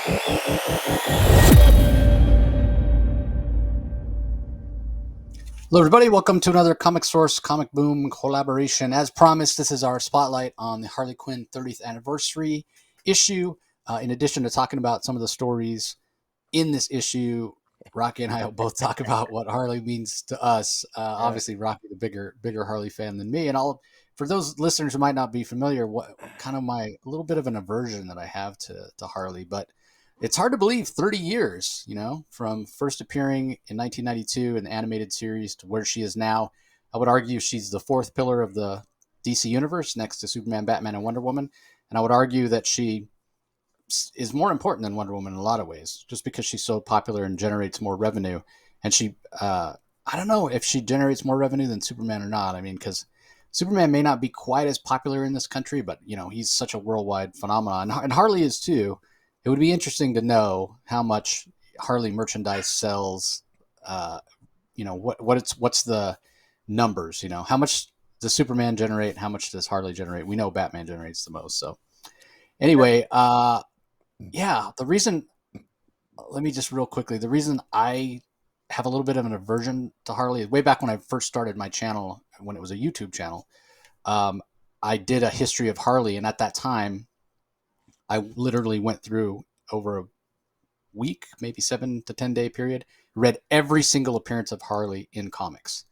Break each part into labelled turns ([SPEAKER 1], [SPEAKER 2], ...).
[SPEAKER 1] Hello, everybody. Welcome to another Comic Source Comic Boom collaboration. As promised, this is our spotlight on the Harley Quinn 30th anniversary issue. In addition to talking about some of the stories in this issue, Rocky and I will both talk about what Harley means to us. Obviously, Rocky, the bigger Harley fan than me, and for those listeners who might not be familiar, what kind of a little bit of an aversion that I have to Harley, but it's hard to believe 30 years, from first appearing in 1992 in the animated series to where she is now. I would argue she's the fourth pillar of the DC universe next to Superman, Batman, and Wonder Woman. And I would argue that she is more important than Wonder Woman in a lot of ways, just because she's so popular and generates more revenue. And I don't know if she generates more revenue than Superman or not. I mean, because Superman may not be quite as popular in this country, but, he's such a worldwide phenomenon. And Harley is too. It would be interesting to know how much Harley merchandise sells. What's the numbers? How much does Superman generate? How much does Harley generate? We know Batman generates the most. So anyway, the reason. Let me just real quickly. The reason I have a little bit of an aversion to Harley is way back when I first started my channel, when it was a YouTube channel. I did a history of Harley, and at that time, I literally went through over a week, maybe 7 to 10 day period, read every single appearance of Harley in comics.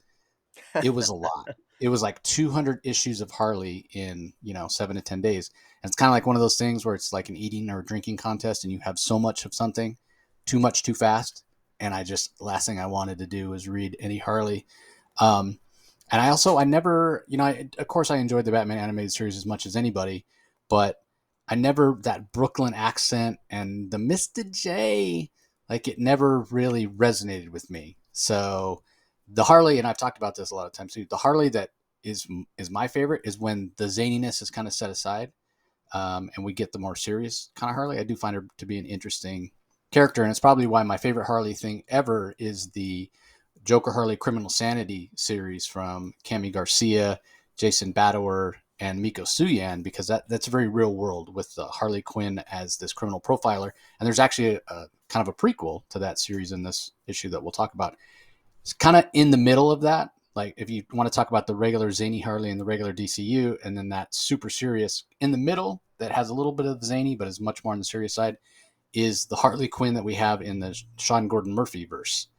[SPEAKER 1] It was a lot. It was like 200 issues of Harley in, 7 to 10 days. And it's kind of like one of those things where it's like an eating or drinking contest and you have so much of something, too much, too fast. And last thing I wanted to do was read any Harley. And I never, of course I enjoyed the Batman animated series as much as anybody, but that Brooklyn accent and the Mr. J, it never really resonated with me. So the Harley, and I've talked about this a lot of times too, the Harley that is my favorite is when the zaniness is kind of set aside, and we get the more serious kind of Harley. I do find her to be an interesting character, and it's probably why my favorite Harley thing ever is the Joker Harley Criminal Sanity series from Cami Garcia, Jason Badower, and Miko Suyan, because that's very real world with Harley Quinn as this criminal profiler. And there's actually a kind of a prequel to that series in this issue that we'll talk about. It's kind of in the middle of that. Like if you want to talk about the regular zany Harley and the regular DCU, and then that super serious in the middle that has a little bit of zany, but is much more on the serious side, is the Harley Quinn that we have in the Sean Gordon Murphy verse.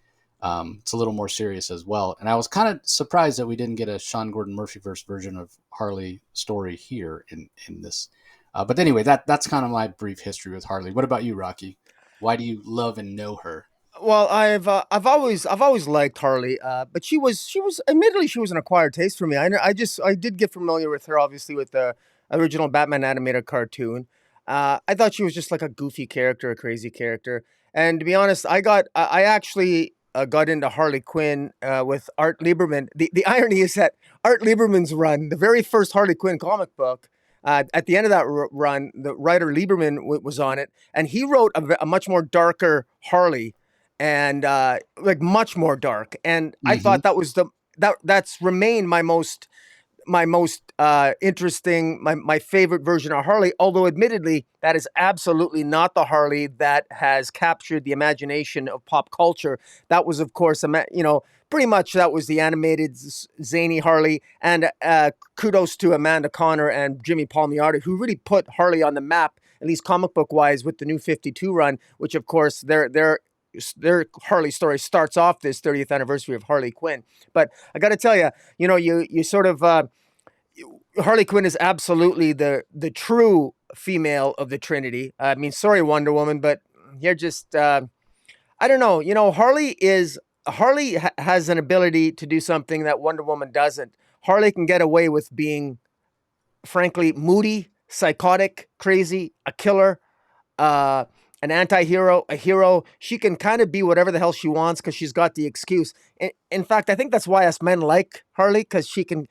[SPEAKER 1] It's a little more serious as well. And I was kind of surprised that we didn't get a Sean Gordon Murphy verse version of Harley story here in this. But anyway, that's kind of my brief history with Harley. What about you, Rocky? Why do you love and know her?
[SPEAKER 2] Well, I've always liked Harley, but she was admittedly she was an acquired taste for me. I did get familiar with her obviously with the original Batman animated cartoon. I thought she was just like a goofy character, a crazy character. And to be honest, I actually got into Harley Quinn with Art Lieberman. The irony is that Art Lieberman's run, the very first Harley Quinn comic book, at the end of that run, the writer Lieberman was on it, and he wrote a much more darker Harley, and much more dark. And I thought that was that's remained my most interesting, my favorite version of Harley, although admittedly that is absolutely not the Harley that has captured the imagination of pop culture. That was, of course, pretty much that was the animated zany Harley. And kudos to Amanda Conner and Jimmy Palmiotti, who really put Harley on the map, at least comic book wise, with the New 52 run, which of course their Harley story starts off this 30th anniversary of Harley Quinn. But I got to tell you, you sort of Harley Quinn is absolutely the true female of the Trinity. I mean, sorry, Wonder Woman, but you're just I don't know. Harley has an ability to do something that Wonder Woman doesn't. Harley can get away with being, frankly, moody, psychotic, crazy, a killer, an anti-hero, a hero. She can kind of be whatever the hell she wants because she's got the excuse. In fact, I think that's why us men like Harley, because she can,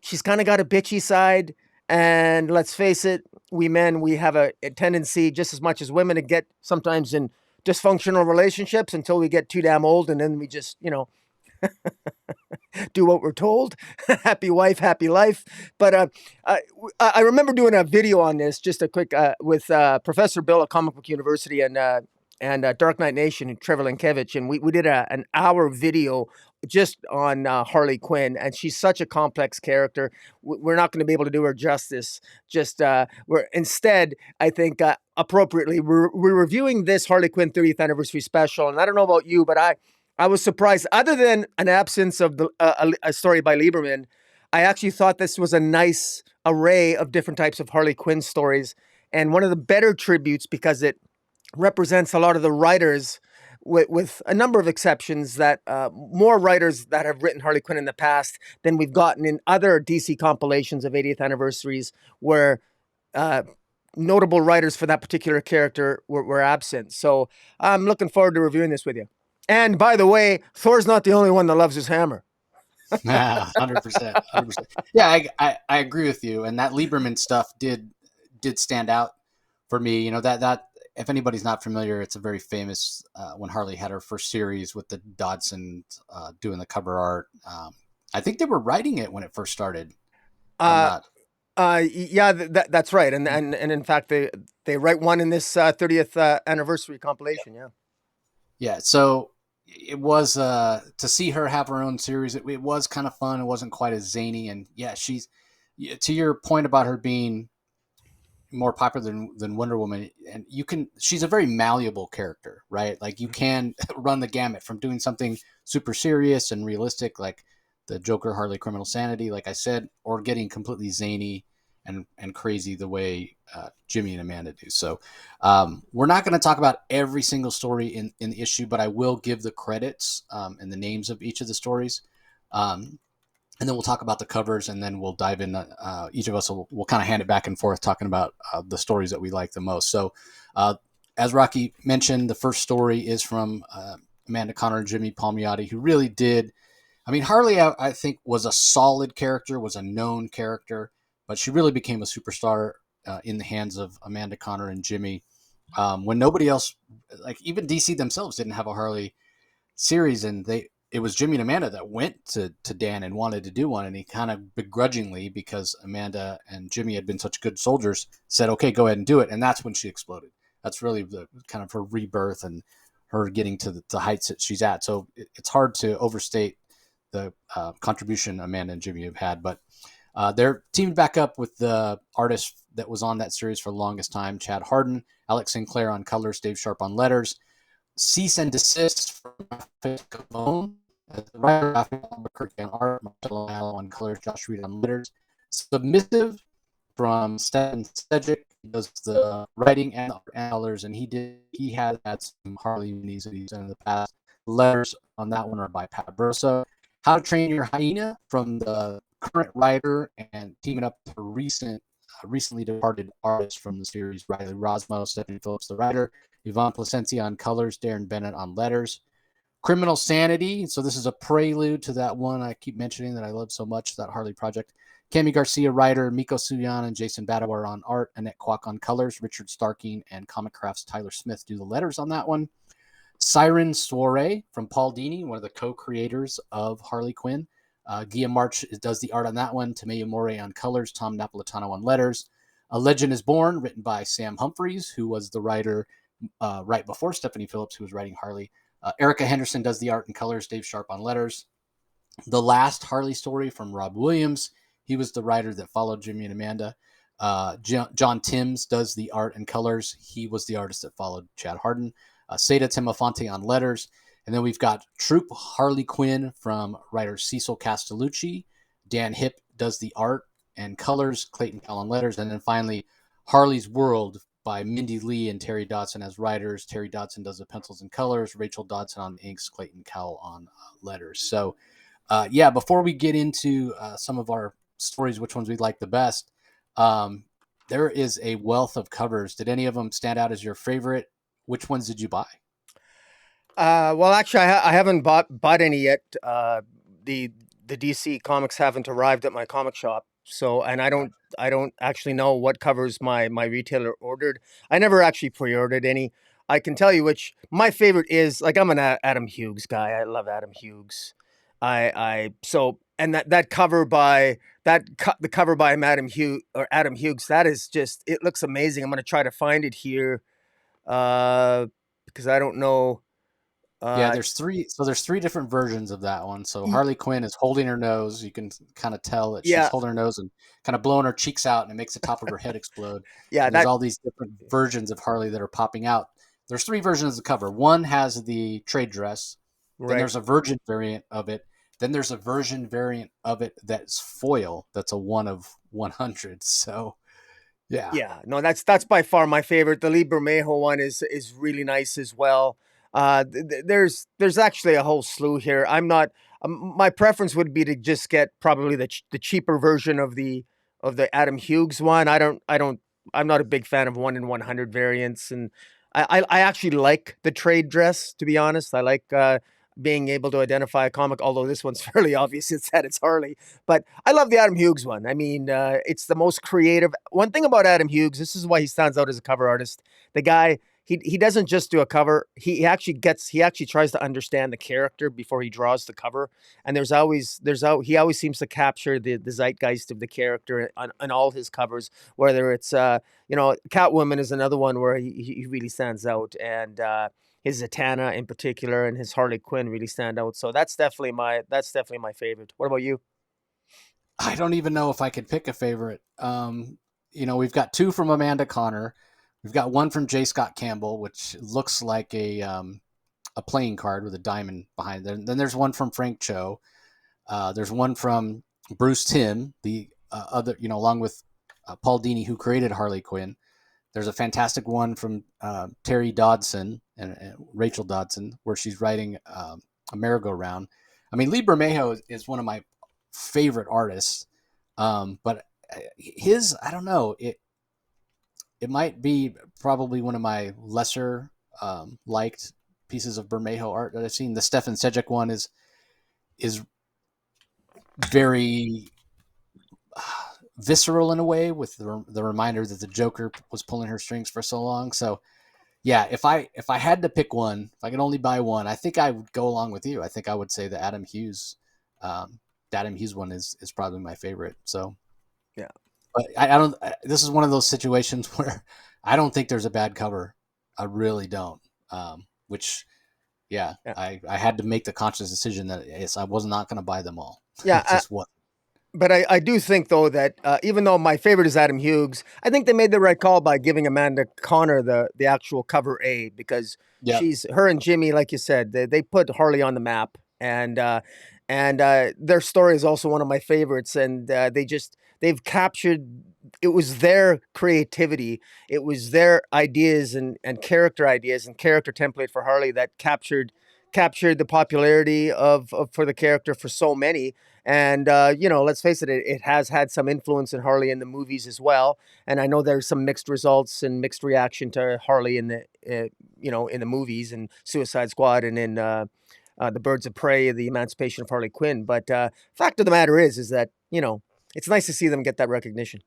[SPEAKER 2] she's kind of got a bitchy side. And let's face it, we men, we have a tendency just as much as women to get sometimes in dysfunctional relationships until we get too damn old. And then we just, do what we're told. Happy wife, happy life. But I remember doing a video on this, just a quick, with Professor Bill at Comic Book University and Dark Knight Nation and Trevor Linkevich, and we did an hour video just on Harley Quinn, and she's such a complex character. We're not going to be able to do her justice. Just we're instead, I think, appropriately, we're reviewing this Harley Quinn 30th anniversary special, and I don't know about you, but I was surprised. Other than an absence of a story by Lieberman, I actually thought this was a nice array of different types of Harley Quinn stories, and one of the better tributes because it represents a lot of the writers, with a number of exceptions, that more writers that have written Harley Quinn in the past than we've gotten in other DC compilations of 80th anniversaries, where uh, notable writers for that particular character were absent. So I'm looking forward to reviewing this with you. And by the way, Thor's not the only one that loves his hammer.
[SPEAKER 1] 100%, 100%. Yeah, I agree with you. And that Lieberman stuff did stand out for me. You know, that if anybody's not familiar, it's a very famous when Harley had her first series with the Dodson doing the cover art. I think they were writing it when it first started. If I'm
[SPEAKER 2] Uh,
[SPEAKER 1] not.
[SPEAKER 2] yeah, that's right. And in fact, they write one in this 30th anniversary compilation. Yeah.
[SPEAKER 1] Yeah, so it was to see her have her own series. It was kind of fun. It wasn't quite as zany, and yeah, to your point about her being more popular than Wonder Woman, and she's a very malleable character, right? Like you can run the gamut from doing something super serious and realistic, like the Joker Harley Criminal Sanity, like I said, or getting completely zany and crazy the way Jimmy and Amanda do. So we're not going to talk about every single story in the issue, but I will give the credits and the names of each of the stories. And then we'll talk about the covers, and then we'll dive in. Each of us will kind of hand it back and forth, talking about the stories that we like the most. So, as Rocky mentioned, the first story is from Amanda Connor and Jimmy Palmiotti, who really did. I mean, Harley, I think, was a solid character, was a known character, but she really became a superstar in the hands of Amanda Connor and Jimmy when nobody else, like even DC themselves, didn't have a Harley series, and it was Jimmy and Amanda that went to Dan and wanted to do one, and he kind of begrudgingly, because Amanda and Jimmy had been such good soldiers, said, "Okay, go ahead and do it," and that's when she exploded. That's really the kind of her rebirth and her getting to the heights that she's at. So it's hard to overstate the contribution Amanda and Jimmy have had, but they're teamed back up with the artist that was on that series for the longest time, Chad Hardin, Alex Sinclair on colors, Dave Sharp on letters. Cease and desist from Capone, the writer Raphael Albuquerque on art, Marcelo Mallow on colors, Josh Reed on letters. Submissive from Stephen Sedgwick, he does the writing and the colors, and he has had some Harley minis that he's done in the past. Letters on that one are by Pat Brosa. How to Train Your Hyena from the current writer and teaming up with recently departed artist from the series, Riley Rosmo, Stephanie Phillips, the writer, Yvonne Placencia on colors, Darren Bennett on letters. Criminal Sanity. So this is a prelude to that one I keep mentioning that I love so much, that Harley project. Cami Garcia, writer, Miko Suyan and Jason Badawar on art, Annette Kwok on colors, Richard Starking and Comic Craft's Tyler Smith do the letters on that one. Siren Soiree from Paul Dini, one of the co-creators of Harley Quinn. Guillaume March does the art on that one. Tameya Morey on colors, Tom Napolitano on letters. A Legend is Born, written by Sam Humphries, who was the writer right before Stephanie Phillips, who was writing Harley. Erica Henderson does the art and colors, Dave Sharp on letters. The Last Harley Story from Rob Williams. He was the writer that followed Jimmy and Amanda. John Timms does the art and colors. He was the artist that followed Chad Hardin. Seda Timofonte on letters. And then we've got Troop Harley Quinn from writer Cecil Castellucci. Dan Hipp does the art and colors, Clayton Cowell on letters. And then finally, Harley's World by Mindy Lee and Terry Dodson as writers. Terry Dodson does the pencils and colors, Rachel Dodson on inks, Clayton Cowell on letters. So, yeah, before we get into some of our stories, which ones we like the best, there is a wealth of covers. Did any of them stand out as your favorite? Which ones did you buy?
[SPEAKER 2] Well, actually, I haven't bought any yet. The the DC comics haven't arrived at my comic shop, so and I don't actually know what covers my retailer ordered. I never actually pre-ordered any. I can tell you which my favorite is. Like I'm an Adam Hughes guy. I love Adam Hughes. I so and that cover by the cover by Adam Hughes, that is just, it looks amazing. I'm gonna try to find it here, because I don't know.
[SPEAKER 1] Yeah,
[SPEAKER 2] Uh,
[SPEAKER 1] there's three. So there's three different versions of that one. So
[SPEAKER 2] y-
[SPEAKER 1] Harley Quinn is holding her nose. You can kind of tell that she's
[SPEAKER 2] yeah,
[SPEAKER 1] holding her nose and kind of blowing her cheeks out, and it makes the top of her head explode.
[SPEAKER 2] yeah,
[SPEAKER 1] And there's
[SPEAKER 2] that
[SPEAKER 1] all these different versions of Harley that are popping out. There's three versions of the cover. One has the trade dress. Then
[SPEAKER 2] right.
[SPEAKER 1] there's a virgin variant of it. Then there's a version variant of it that's foil. That's a 1 of 100. So yeah,
[SPEAKER 2] Yeah, no, that's by far my favorite. The Lee Bermejo one is really nice as well. There's actually a whole slew here. I'm not. My preference would be to just get probably the cheaper version of the Adam Hughes one. I'm not a big fan of 1 in 100 variants, and I actually like the trade dress. To be honest, I like being able to identify a comic. Although this one's fairly obvious, it's that it's Harley. But I love the Adam Hughes one. I mean, it's the most creative. One thing about Adam Hughes, this is why he stands out as a cover artist. The guy, he doesn't just do a cover. He actually tries to understand the character before he draws the cover. And he always seems to capture the zeitgeist of the character on all his covers. Whether it's Catwoman is another one where he really stands out, and his Zatanna in particular and his Harley Quinn really stand out. So that's definitely my favorite. What about you?
[SPEAKER 1] I don't even know if I could pick a favorite. We've got two from Amanda Connor. We've got one from J. Scott Campbell, which looks like a playing card with a diamond behind it. Then there's one from Frank Cho. There's one from Bruce Timm, the other, along with Paul Dini, who created Harley Quinn. There's a fantastic one from Terry Dodson and Rachel Dodson, where she's writing a merry-go-round. I mean, Lee Bermejo is one of my favorite artists, but I don't know, it might be probably one of my lesser liked pieces of Bermejo art that I've seen. The Stefan Sejic one is very visceral in a way, with the reminder that the Joker was pulling her strings for so long. So yeah, if I had to pick one, if I could only buy one, I think I would go along with you. I think I would say um, the Adam Hughes one is probably my favorite. So,
[SPEAKER 2] Yeah.
[SPEAKER 1] but I don't. This is one of those situations where I don't think there's a bad cover. I really don't. Which, yeah,
[SPEAKER 2] Yeah.
[SPEAKER 1] I had to make the conscious decision that yes, I was not going to buy them all.
[SPEAKER 2] Yeah.
[SPEAKER 1] It just what.
[SPEAKER 2] But I do think though that even though my favorite is Adam Hughes, I think they made the right call by giving Amanda Connor the actual cover A, because
[SPEAKER 1] Yeah,
[SPEAKER 2] her and Jimmy, like you said, they put Harley on the map, and their story is also one of my favorites, and they've captured. It was their creativity, it was their ideas and character ideas and character template for Harley that captured the popularity of for the character for so many. And let's face it, it has had some influence in Harley in the movies as well. And I know there's some mixed results and mixed reaction to Harley in the in the movies and Suicide Squad and in the Birds of Prey, the Emancipation of Harley Quinn. But fact of the matter is that it's nice to see them get that recognition.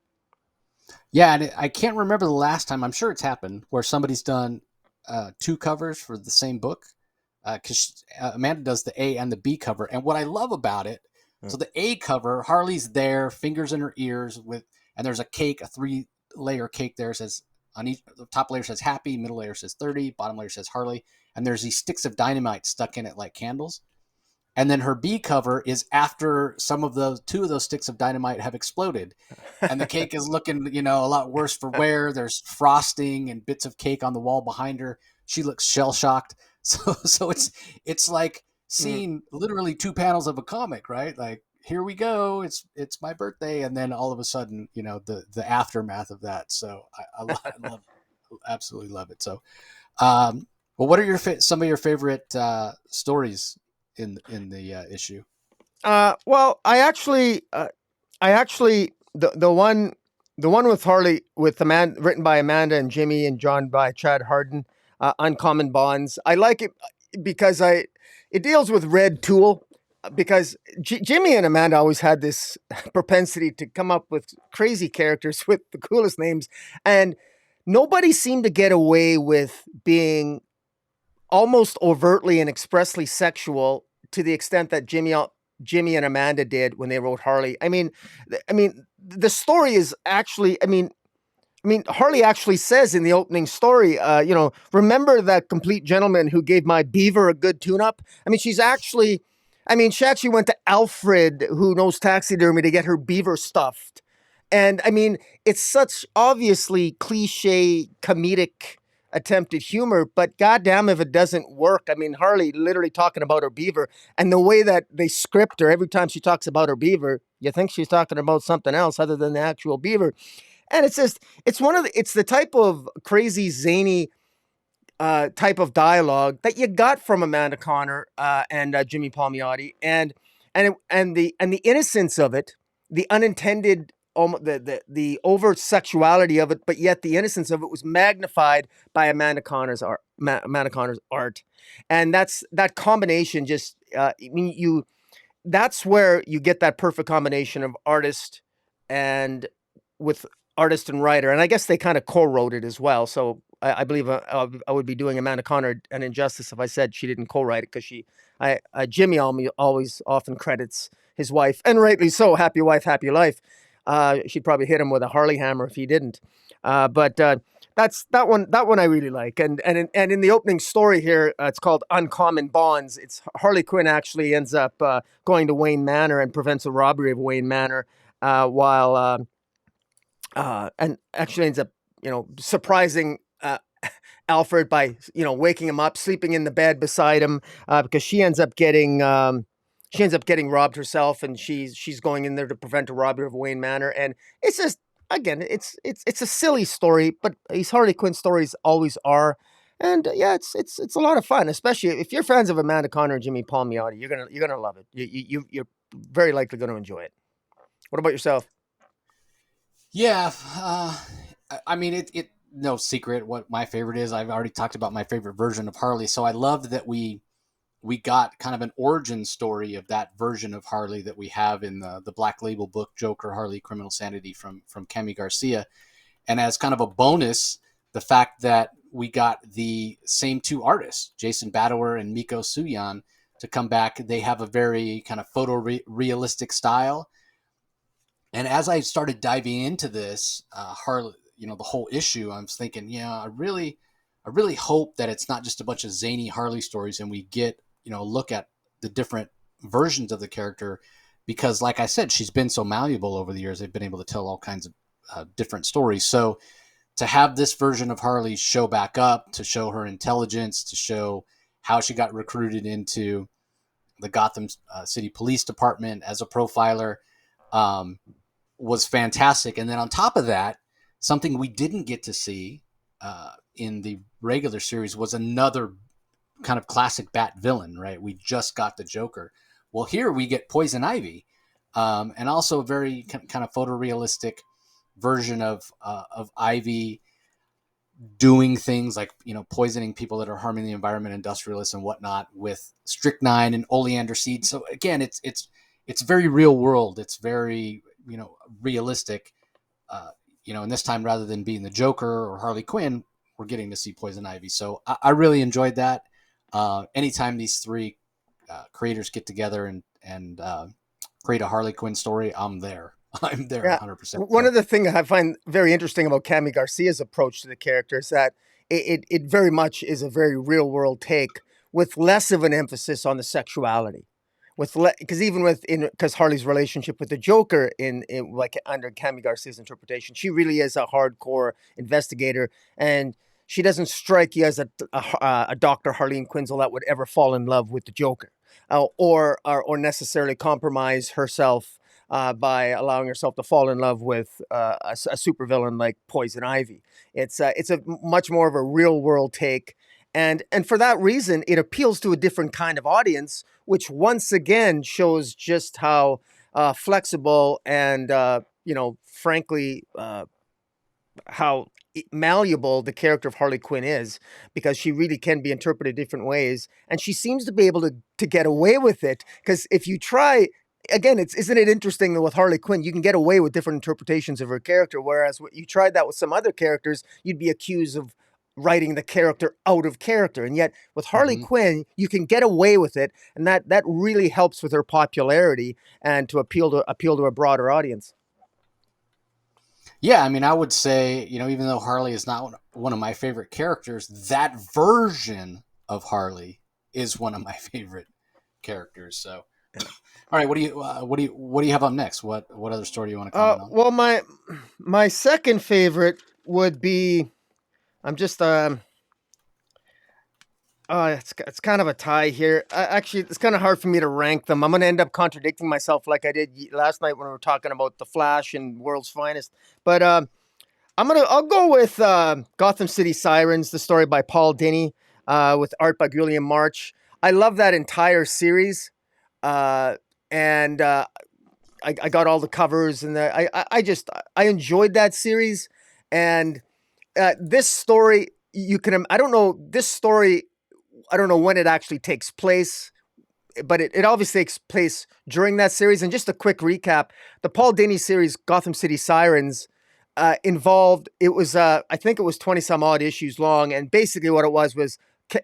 [SPEAKER 1] yeah, and I can't remember the last time. I'm sure it's happened where somebody's done two covers for the same book, because Amanda does the A and the B cover. And what I love about it,
[SPEAKER 2] Mm.
[SPEAKER 1] so the A cover, Harley's there, fingers in her ears, and there's a cake, a 3-layer cake there. It says on each, the top layer says happy, middle layer says 30, bottom layer says Harley, and there's these sticks of dynamite stuck in it like candles. And then her B cover is after two of those sticks of dynamite have exploded, and the cake is looking, a lot worse for wear. There's frosting and bits of cake on the wall behind her. She looks shell shocked. So it's like
[SPEAKER 2] Mm.
[SPEAKER 1] seeing literally two panels of a comic, right? Like, here we go. It's my birthday, and then all of a sudden, the aftermath of that. So I love, absolutely love it. So, well, what are some of your favorite stories in the issue?
[SPEAKER 2] Well, I actually the one with Harley with the man written by Amanda and Jimmy and drawn by Chad Hardin, Uncommon Bonds. I like it because it deals with Red Tool, because Jimmy and Amanda always had this propensity to come up with crazy characters with the coolest names, and nobody seemed to get away with being almost overtly and expressly sexual to the extent that Jimmy and Amanda did when they wrote Harley. I mean, the story is actually. Harley actually says in the opening story, remember that complete gentleman who gave my beaver a good tune-up? She actually went to Alfred, who knows taxidermy, to get her beaver stuffed. And it's such obviously cliche comedic attempted humor, but goddamn if it doesn't work. Harley literally talking about her beaver, and the way that they script her every time she talks about her beaver, you think she's talking about something else other than the actual beaver. And it's just, it's the type of crazy, zany type of dialogue that you got from Amanda Connor and Jimmy Palmiotti, and the innocence of it, the unintended, the overt sexuality of it, but yet the innocence of it was magnified by Amanda Connor's art. And that combination just, that's where you get that perfect combination of artist and with artist and writer, and I guess they kind of co-wrote it as well. So I believe I would be doing Amanda Connor an injustice if I said she didn't co-write it, because Jimmy always often credits his wife, and rightly so. Happy wife, happy life. She'd probably hit him with a Harley hammer if he didn't. But that's that one. That one I really like. And in the opening story here, it's called Uncommon Bonds. It's Harley Quinn actually ends up going to Wayne Manor and prevents a robbery of Wayne Manor, while and actually ends up surprising Alfred by waking him up, sleeping in the bed beside him, because she ends up getting robbed herself, and she's going in there to prevent a robbery of Wayne Manor. And it's just, again, it's a silly story, but these Harley Quinn stories always are. And yeah, it's a lot of fun, especially if you're fans of Amanda Connor and Jimmy Palmiotti. You're gonna love it. You're very likely going to enjoy it. What about yourself?
[SPEAKER 1] Yeah, it no secret what my favorite is. I've already talked about my favorite version of Harley, so I loved that we got kind of an origin story of that version of Harley that we have in the Black Label book Joker Harley Criminal Sanity from Kami Garcia, and as kind of a bonus, the fact that we got the same two artists, Jason Badower and Miko Suyan, to come back. They have a very kind of realistic style. And as I started diving into this, Harley, the whole issue, I was thinking, I really hope that it's not just a bunch of zany Harley stories, and we get, look at the different versions of the character, because, like I said, she's been so malleable over the years. They've been able to tell all kinds of different stories. So to have this version of Harley show back up, to show her intelligence, to show how she got recruited into the Gotham City Police Department as a profiler, was fantastic. And then on top of that, something we didn't get to see in the regular series was another kind of classic Bat villain, right? We just got the Joker. Well, here we get Poison Ivy, and also a very kind of photorealistic version of Ivy doing things like poisoning people that are harming the environment, industrialists and whatnot, with strychnine and oleander seed. So again, it's very real world. It's very realistic. And this time, rather than being the Joker or Harley Quinn, we're getting to see Poison Ivy. So I really enjoyed that. Anytime these three creators get together and create a Harley Quinn story, I'm there. I'm there
[SPEAKER 2] Yeah.
[SPEAKER 1] 100%.
[SPEAKER 2] One of the things I find very interesting about Kami Garcia's approach to the character is that it very much is a very real world take, with less of an emphasis on the sexuality. Because Harley's relationship with the Joker in like under Kami Garcia's interpretation, she really is a hardcore investigator, and she doesn't strike you as a Dr. Harleen Quinzel that would ever fall in love with the Joker, or necessarily compromise herself by allowing herself to fall in love with a supervillain like Poison Ivy. It's a much more of a real world take, and for that reason, it appeals to a different kind of audience, which once again shows just how flexible and frankly, how malleable the character of Harley Quinn is, because she really can be interpreted different ways, and she seems to be able to get away with it. Because if you try, again, isn't it interesting that with Harley Quinn you can get away with different interpretations of her character, whereas you tried that with some other characters, you'd be accused writing the character out of character. And yet with Harley
[SPEAKER 1] Hmm.
[SPEAKER 2] Quinn, you can get away with it, and that really helps with her popularity and to appeal to a broader audience.
[SPEAKER 1] Yeah, I mean, I would say, even though Harley is not one of my favorite characters, that version of Harley is one of my favorite characters. So, all right, what do you have up next? What other story do you want to comment on?
[SPEAKER 2] Well, my second favorite would be, I'm just it's kind of a tie here. Actually, it's kind of hard for me to rank them. I'm going to end up contradicting myself like I did last night when we were talking about The Flash and World's Finest. But I'll go with Gotham City Sirens, the story by Paul Dini, with art by Julian March. I love that entire series, and I got all the covers, and I enjoyed that series. And this story, I don't know this story. I don't know when it actually takes place, but it obviously takes place during that series. And just a quick recap: the Paul Dini series, Gotham City Sirens, involved. It was I think it was 20 some odd issues long, and basically what it was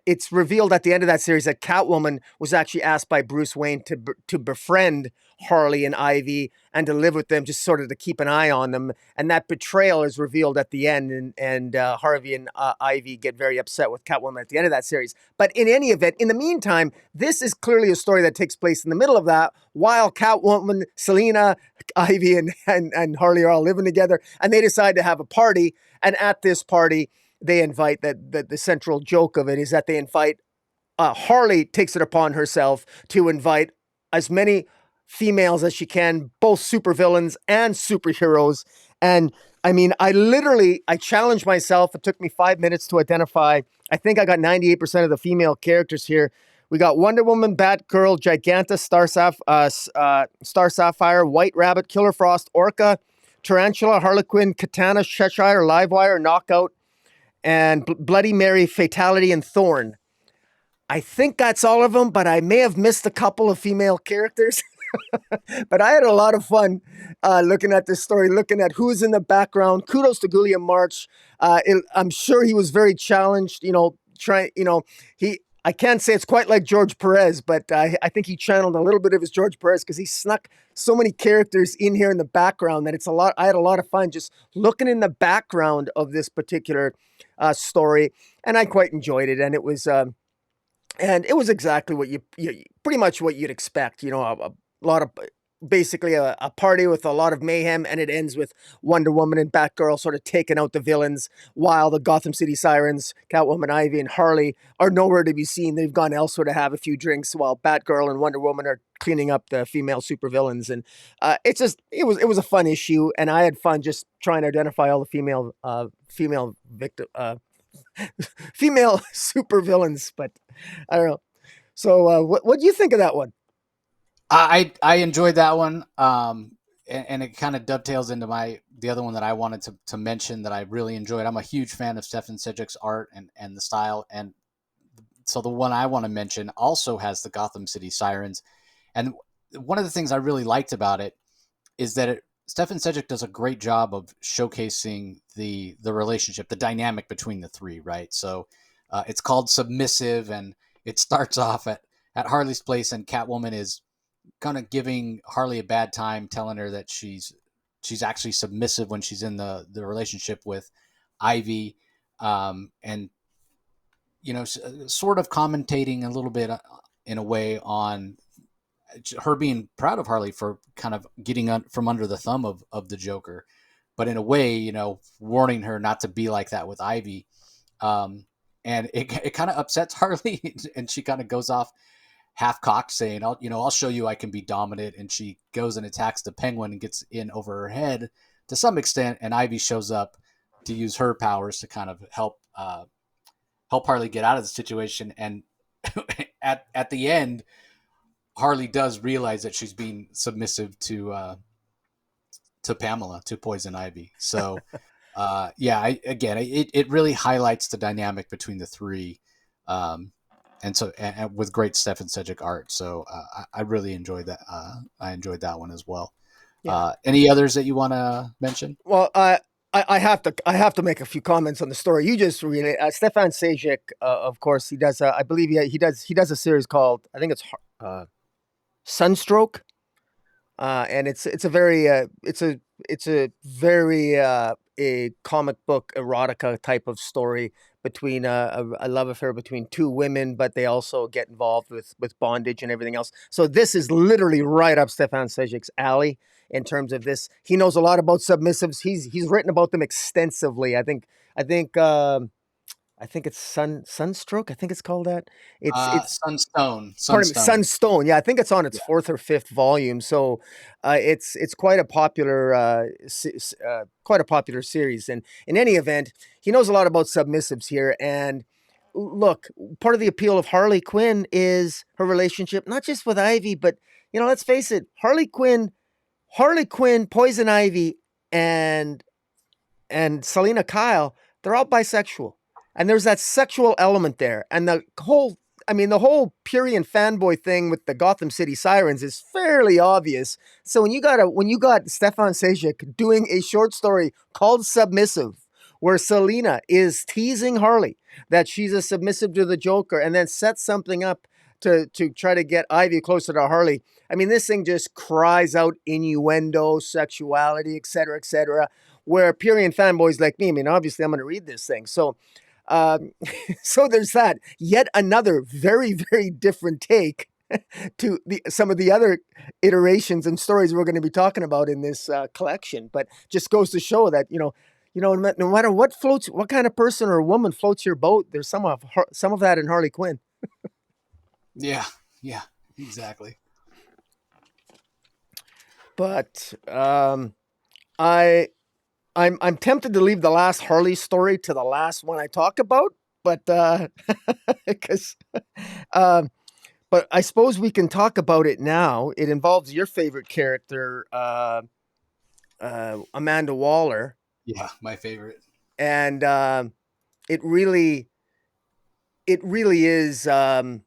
[SPEAKER 2] it's revealed at the end of that series that Catwoman was actually asked by Bruce Wayne to befriend Harley and Ivy and to live with them, just sort of to keep an eye on them. And that betrayal is revealed at the end, and Harvey and Ivy get very upset with Catwoman at the end of that series. But in any event, in the meantime, this is clearly a story that takes place in the middle of that, while Catwoman, Selina, Ivy, and Harley are all living together, and they decide to have a party. And at this party, they invite the central joke of it is that they invite Harley takes it upon herself to invite as many females as she can, both supervillains and superheroes. And I mean, I challenged myself. It took me 5 minutes to identify. I think I got 98% of the female characters here. We got Wonder Woman, Batgirl, Giganta, Star Sapphire, White Rabbit, Killer Frost, Orca, Tarantula, Harlequin, Katana, Cheshire, Livewire, Knockout, and Bloody Mary, Fatality, and Thorn. I think that's all of them, but I may have missed a couple of female characters. But I had a lot of fun looking at this story, looking at who's in the background. Kudos to Julian March. I'm sure he was very challenged. I can't say it's quite like George Perez, but I think he channeled a little bit of his George Perez because he snuck so many characters in here in the background that it's a lot. I had a lot of fun just looking in the background of this particular story, and I quite enjoyed it. And it was exactly what you pretty much what you'd expect. A lot of basically a party with a lot of mayhem, and it ends with Wonder Woman and Batgirl sort of taking out the villains, while the Gotham City Sirens, Catwoman, Ivy, and Harley are nowhere to be seen. They've gone elsewhere to have a few drinks, while Batgirl and Wonder Woman are cleaning up the female supervillains. And it was a fun issue, and I had fun just trying to identify all the female victim female supervillains. But I don't know. So what do you think of that one?
[SPEAKER 1] I enjoyed that one, and it kind of dovetails into the other one that I wanted to mention that I really enjoyed. I'm a huge fan of Stefan Sedgwick's art and the style, and so the one I want to mention also has the Gotham City Sirens, and one of the things I really liked about it is that Stefan Sedgwick does a great job of showcasing the relationship, the dynamic between the three, right? So it's called Submissive, and it starts off at Harley's place, and Catwoman is kind of giving Harley a bad time, telling her that she's actually submissive when she's in the relationship with Ivy, and sort of commentating a little bit in a way on her being proud of Harley for kind of getting from under the thumb of the Joker, but in a way, warning her not to be like that with Ivy. And it kind of upsets Harley, and she kind of goes off half cocked, saying, I'll show you I can be dominant." And she goes and attacks the Penguin and gets in over her head to some extent. And Ivy shows up to use her powers to kind of help Harley get out of the situation. And at the end, Harley does realize that she's being submissive to Pamela, to Poison Ivy. So it really highlights the dynamic between the three. And so and with great Stefan Sedgwick art. So I really enjoyed that. I enjoyed that one as well.
[SPEAKER 2] Yeah.
[SPEAKER 1] Any others that you want to mention?
[SPEAKER 2] Well, I have to make a few comments on the story. You just really Stefan Sajic, of course, he does. I believe he does a series called, I think it's Sunstroke, and it's a very it's a very a comic book erotica type of story between a love affair between two women, but they also get involved with bondage and everything else. So this is literally right up Stefan Sejic's alley in terms of this. He knows a lot about submissives. He's written about them extensively. I think I think it's Sunstroke. I think it's called that. It's
[SPEAKER 1] Sunstone.
[SPEAKER 2] Pardon me,
[SPEAKER 1] Sunstone.
[SPEAKER 2] Sunstone. Yeah, I think it's on its
[SPEAKER 1] Yeah.
[SPEAKER 2] fourth or fifth volume. So it's quite a popular quite a popular series. And in any event, he knows a lot about submissives here. And look, part of the appeal of Harley Quinn is her relationship, not just with Ivy, but let's face it, Harley Quinn, Poison Ivy, and Selena Kyle, they're all bisexual. And there's that sexual element there. And the whole Purian fanboy thing with the Gotham City Sirens is fairly obvious. So when you got Stefan Sejic doing a short story called Submissive, where Selena is teasing Harley that she's a submissive to the Joker, and then sets something up to try to get Ivy closer to Harley. I mean, this thing just cries out innuendo, sexuality, etc., etc. Where Purian fanboys like me, I mean, obviously I'm going to read this thing. So um, so there's that. Yet another very, very different take to some of the other iterations and stories we're going to be talking about in this collection. But just goes to show that no matter what kind of person or woman floats your boat, there's some of that in Harley Quinn.
[SPEAKER 1] Yeah. Yeah. Exactly.
[SPEAKER 2] But I I'm tempted to leave the last Harley story to the last one I talk about, but because um, but I suppose we can talk about it now. It involves your favorite character, Amanda Waller,
[SPEAKER 1] Yeah. My favorite.
[SPEAKER 2] and it really, it really is. I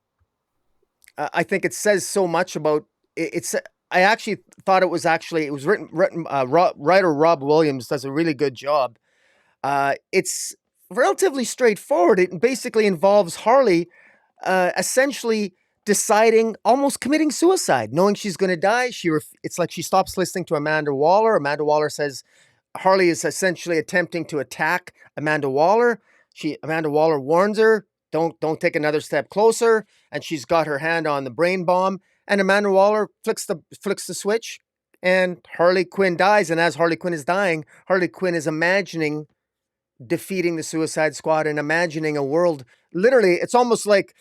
[SPEAKER 2] think it says so much about it. I actually thought it was written. Writer Rob Williams does a really good job. It's relatively straightforward. It basically involves Harley essentially deciding, almost committing suicide, knowing she's going to die. It's like she stops listening to Amanda Waller. Amanda Waller says Harley is essentially attempting to attack Amanda Waller. Amanda Waller warns her, don't take another step closer, and she's got her hand on the brain bomb. And Amanda Waller flicks the switch, and Harley Quinn dies. And as Harley Quinn is dying, Harley Quinn is imagining defeating the Suicide Squad and imagining a world. Literally, it's almost like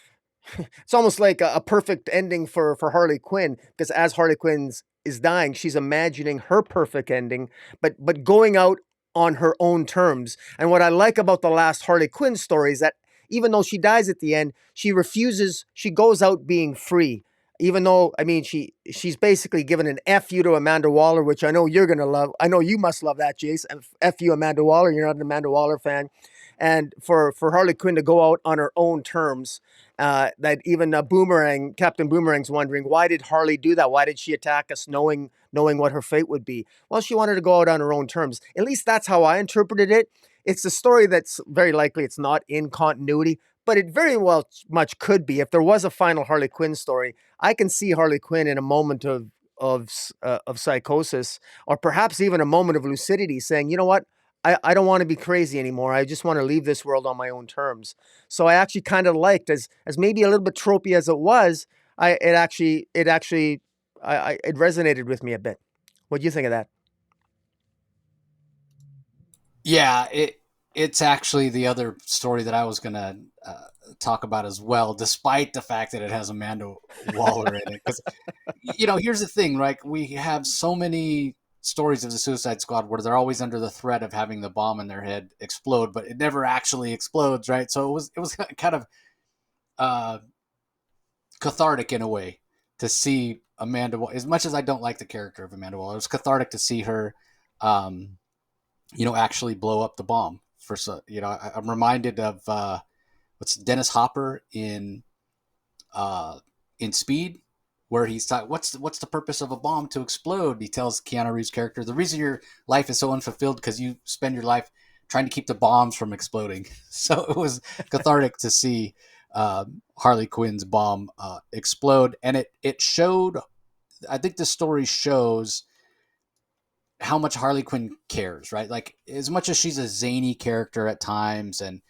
[SPEAKER 2] a perfect ending for Harley Quinn, because as Harley Quinn is dying, she's imagining her perfect ending, but going out on her own terms. And what I like about the last Harley Quinn story is that even though she dies at the end, she refuses. She goes out being free. Even though, I mean, she's basically given an F you to Amanda Waller, which I know you're gonna love. I know you must love that, Jace. F you, Amanda Waller. You're not an Amanda Waller fan. And for Harley Quinn to go out on her own terms, that even Captain Boomerang's wondering, why did Harley do that? Why did she attack us knowing what her fate would be? Well, she wanted to go out on her own terms. At least that's how I interpreted it. It's a story that's very likely it's not in continuity, but it very well much could be. If there was a final Harley Quinn story, I can see Harley Quinn in a moment of psychosis, or perhaps even a moment of lucidity, saying, you know what, I don't want to be crazy anymore. I just want to leave this world on my own terms. So I actually kind of liked, as maybe a little bit tropey as it was, it resonated with me a bit. What do you think of that?
[SPEAKER 1] Yeah. It's actually the other story that I was gonna talk about as well, despite the fact that it has Amanda Waller in it. Because here's the thing, right? We have so many stories of the Suicide Squad where they're always under the threat of having the bomb in their head explode, but it never actually explodes, right? So it was kind of uh, cathartic in a way to see Amanda. As much as I don't like the character of Amanda Waller, it was cathartic to see her, um, actually blow up the bomb. I'm reminded of what's Dennis Hopper in Speed, where he's talking, what's the purpose of a bomb? To explode. He tells Keanu Reeves' character, the reason your life is so unfulfilled because you spend your life trying to keep the bombs from exploding. So it was cathartic to see Harley Quinn's bomb explode, and it showed. I think the story shows how much Harley Quinn cares, right? Like as much as she's a zany character at times, and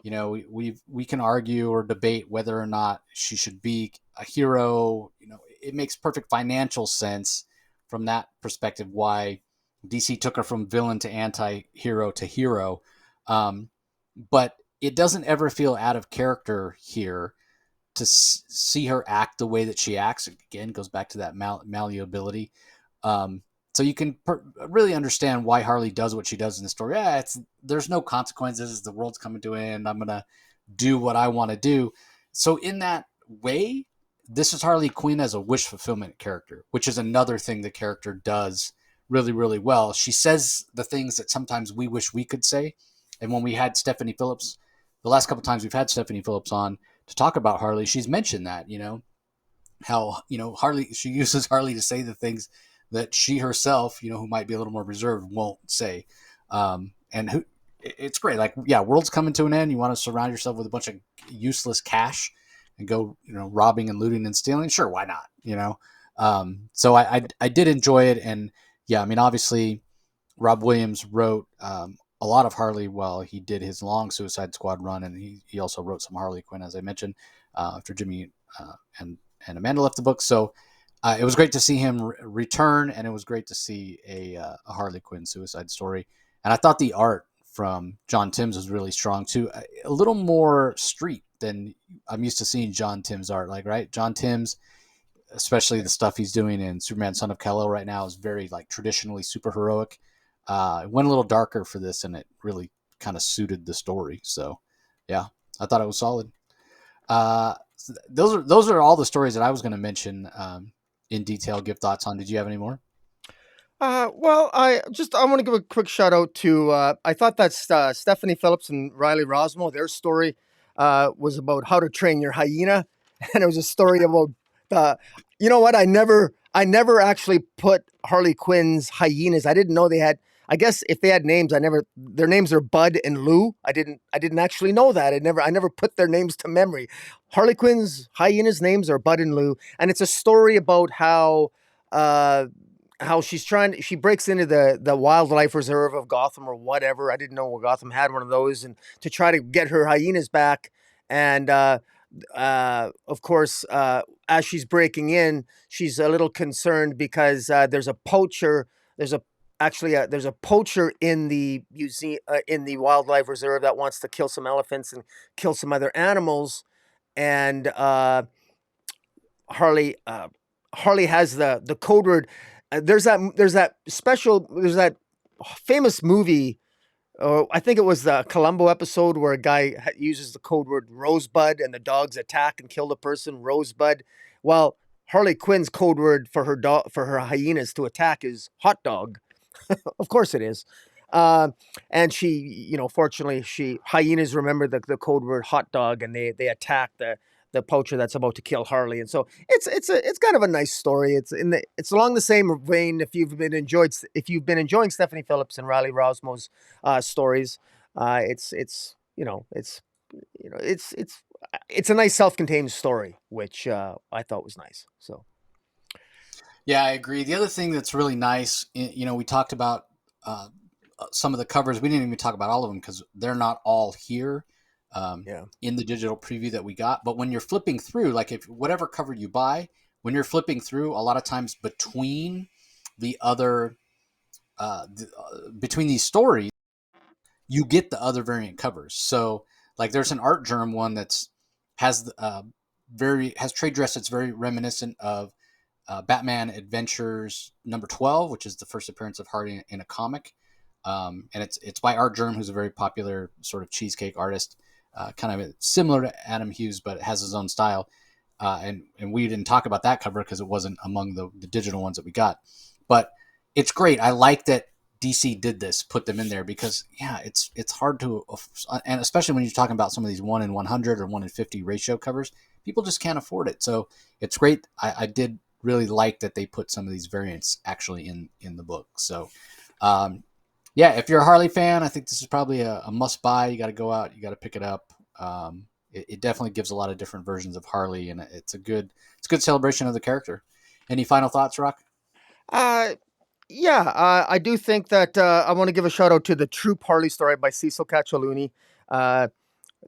[SPEAKER 1] we can argue or debate whether or not she should be a hero. It makes perfect financial sense from that perspective why DC took her from villain to anti-hero to hero, but it doesn't ever feel out of character here to see her act the way that she acts. Again, goes back to that malleability. Um, so you can really understand why Harley does what she does in the story. Yeah, there's no consequences. The world's coming to an end. I'm gonna do what I want to do. So in that way, this is Harley Quinn as a wish fulfillment character, which is another thing the character does really, really well. She says the things that sometimes we wish we could say. And when we had Stephanie Phillips, the last couple times we've had Stephanie Phillips on to talk about Harley, she's mentioned that, how, Harley, she uses Harley to say the things that she herself, who might be a little more reserved, won't say. It's great. Like, yeah, world's coming to an end. You want to surround yourself with a bunch of useless cash and go, robbing and looting and stealing. Sure. Why not? So I did enjoy it. And yeah, I mean, obviously Rob Williams wrote, a lot of Harley while he did his long Suicide Squad run, and he also wrote some Harley Quinn, as I mentioned, after Jimmy and Amanda left the book. So it was great to see him return, and it was great to see a Harley Quinn Suicide story. And I thought the art from John Timms was really strong too, a little more street than I'm used to seeing John Timms art. Like, right, John Timms, especially the stuff he's doing in Superman Son of Kal-El right now, is very like traditionally super heroic. It went a little darker for this, and it really kind of suited the story. So, yeah, I thought it was solid. Those are all the stories that I was going to mention in detail. Give thoughts on. Did you have any more?
[SPEAKER 2] Well, I want to give a quick shout out to I thought that Stephanie Phillips and Riley Rosmo, their story was about how to train your hyena, and it was a story about uh, you know what, I never actually put Harley Quinn's hyenas. I didn't know they had. I guess if they had names, I never. Their names are Bud and Lou. I didn't actually know that. I never put their names to memory. Harley Quinn's hyenas' names are Bud and Lou, and it's a story about Uh, how she breaks into the wildlife reserve of Gotham or whatever. I didn't know Gotham had one of those, and to try to get her hyenas back. And of course, as she's breaking in, she's a little concerned because there's a poacher. There's a there's a poacher in the museum in the wildlife reserve that wants to kill some elephants and kill some other animals. And Harley Harley has the code word. There's that famous movie. I think it was the Columbo episode where a guy uses the code word Rosebud and the dogs attack and kill the person. Rosebud. Well, Harley Quinn's code word for her dog for her hyenas to attack is hot dog. Of course it is. Uh, and she, fortunately, she hyenas remember the code word hot dog, and they attack the poacher that's about to kill Harley. And so it's kind of a nice story. It's along the same vein. If you've been enjoying Stephanie Phillips and Riley Rosmo's stories, it's a nice self-contained story, which I thought was nice. So
[SPEAKER 1] Yeah, I agree. The other thing that's really nice, we talked about uh, some of the covers. We didn't even talk about all of them because they're not all here
[SPEAKER 2] yeah,
[SPEAKER 1] in the digital preview that we got. But when you're flipping through, like if whatever cover you buy, when you're flipping through, a lot of times between the other between these stories, you get the other variant covers. So like there's an art germ one that's has very has trade dress that's very reminiscent of Batman Adventures number 12, which is the first appearance of Harley in a comic. And it's by Art Germ, who's a very popular sort of cheesecake artist, kind of similar to Adam Hughes, but it has his own style. And we didn't talk about that cover because it wasn't among the digital ones that we got. But it's great. I like that DC did this, put them in there because yeah, it's hard to, and especially when you're talking about some of these 1 in 100 or 1 in 50 ratio covers, people just can't afford it. So it's great. I did really like that they put some of these variants actually in the book. So, yeah, if you're a Harley fan, I think this is probably a must buy. You got to go out, you got to pick it up. It definitely gives a lot of different versions of Harley, and it's a good celebration of the character. Any final thoughts, Rock?
[SPEAKER 2] Uh, yeah, I do think that I want to give a shout out to the True Harley story by Cecil Cacciolini. Uh,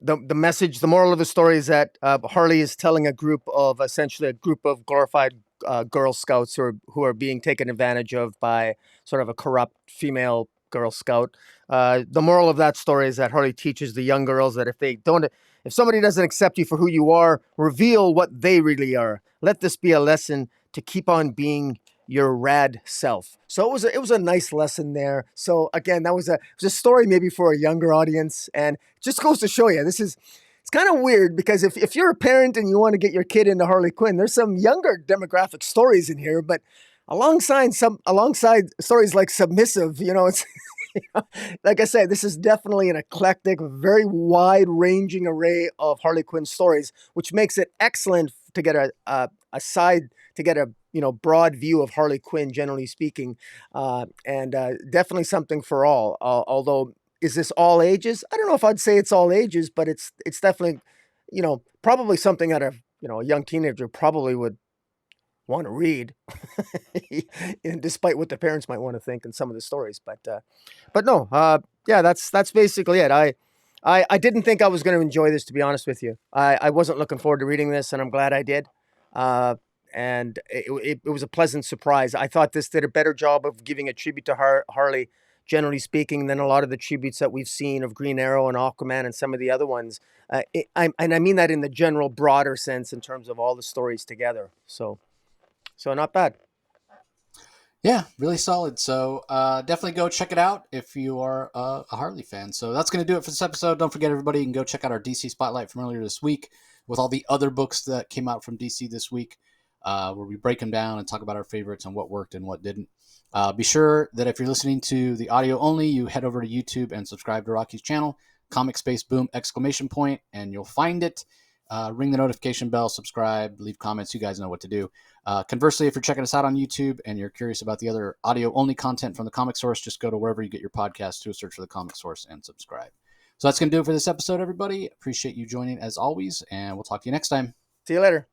[SPEAKER 2] the message, the moral of the story is that Harley is telling a group of essentially a group of glorified Girl Scouts who are being taken advantage of by sort of a corrupt female Girl Scout. The moral of that story is that Harley teaches the young girls that if somebody doesn't accept you for who you are, reveal what they really are. Let this be a lesson to keep on being your rad self. So it was a nice lesson there. So again, it was a story maybe for a younger audience, and just goes to show you it's kind of weird because if you're a parent and you want to get your kid into Harley Quinn, there's some younger demographic stories in here, but alongside stories like Submissive, it's like I said, this is definitely an eclectic, very wide ranging array of Harley Quinn stories, which makes it excellent to get a broad view of Harley Quinn, generally speaking, and definitely something for all. Although, is this all ages? I don't know if I'd say it's all ages, but it's definitely, probably something that a young teenager probably would want to read, and despite what the parents might want to think in some of the stories. But no, yeah, that's basically it. I didn't think I was going to enjoy this, to be honest with you. I wasn't looking forward to reading this, and I'm glad I did. And it was a pleasant surprise. I thought this did a better job of giving a tribute to Harley, generally speaking, than a lot of the tributes that we've seen of Green Arrow and Aquaman and some of the other ones. And I mean that in the general, broader sense in terms of all the stories together. So not bad.
[SPEAKER 1] Yeah, really solid. So definitely go check it out if you are a Harley fan. So that's going to do it for this episode. Don't forget, everybody, you can go check out our DC Spotlight from earlier this week with all the other books that came out from DC this week, where we break them down and talk about our favorites and what worked and what didn't. Be sure that if you're listening to the audio only, you head over to YouTube and subscribe to Rocky's channel, Comic Space Boom ! And you'll find it. Ring the notification bell, subscribe, leave comments. You guys know what to do. Conversely, if you're checking us out on YouTube and you're curious about the other audio-only content from the Comic Source, just go to wherever you get your podcast, do a search for the Comic Source, and subscribe. So that's going to do it for this episode, everybody. Appreciate you joining as always, and we'll talk to you next time.
[SPEAKER 2] See you later.